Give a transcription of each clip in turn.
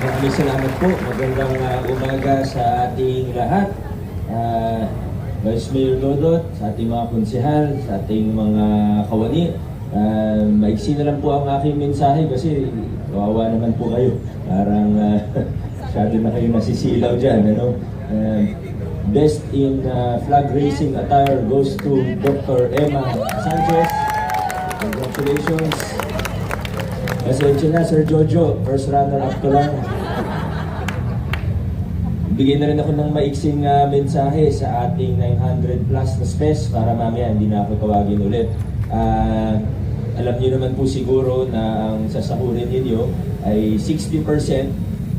Maraming salamat po. Magandang umaga sa ating lahat. Vice Mayor Dodot, sa ating mga konsehal, sa ating mga kawani. Maiksi na lang po ang aking mensahe kasi kawawa naman po kayo. Parang masyado na kayo nasisilaw dyan. Ano? Best in flag raising attire goes to Dr. Emma Sanchez. Congratulations. Pasensya na, Sir Jojo. First runner-up ko lang. Bigyan na rin ako ng maiksing mensahe sa ating 900 plus na SPES para mamaya hindi na ako tawagin ulit. Alam niyo naman po siguro na ang sasahurin ninyo ay 60%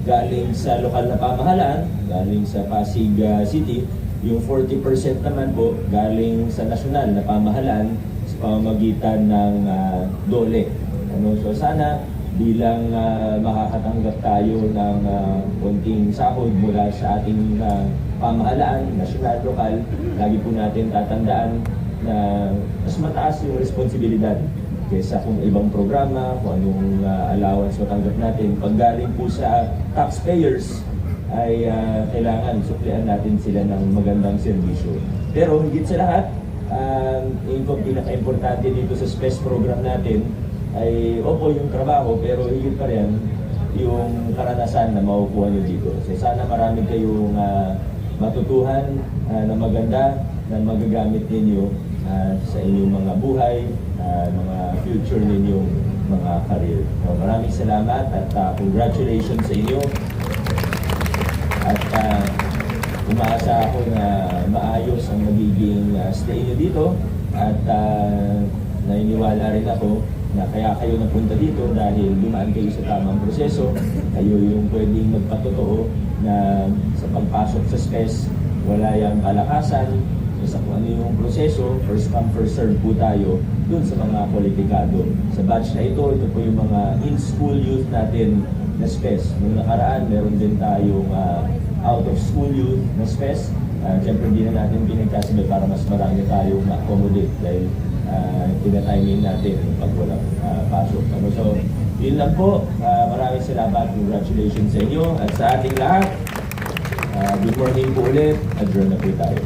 galing sa lokal na pamahalaan, galing sa Pasig City. Yung 40% naman po galing sa nasyonal na pamahalaan sa pamamagitan ng DOLE. So sana bilang makakatanggap tayo ng konting sahod mula sa ating pamahalaan, nasyonal, lokal, lagi po natin tatandaan na mas mataas yung responsibilidad kaysa kung ibang programa, kung anong allowance matanggap natin. Pag galing po sa taxpayers, ay kailangan suklian natin sila ng magandang serbisyo. Pero higit sa lahat, yung pinaka-importante dito sa SPES program natin, ay opo yung trabaho pero higit pa rin yung karanasan na makukuha nyo dito. So sana marami kayong matutuhan na maganda na magagamit ninyo sa inyong mga buhay, mga future ninyong mga career. So, maraming salamat at congratulations sa inyo. At umaasa ako na maayos ang magiging stay nyo dito at naniniwala rin ako na kaya kayo napunta dito dahil dumaan kayo sa tamang proseso. Kayo yung pwedeng magpatotoo na sa pagpasok sa SPES, wala yung kalakasan. Sa kung ano yung proseso, first come, first serve po tayo dun sa mga kwalipikado. Sa batch na ito po yung mga in-school youth natin na SPES. Noong nakaraan, meron din tayong out-of-school youth na SPES. Siyempre, hindi na natin pinagkasabay para mas marami tayong ma-accommodate dahil tinatiming natin pag walang pasok. So, yun lang po. Maraming salamat. Congratulations sa inyo at sa ating lahat. Good morning po ulit. Adjourn na po tayo.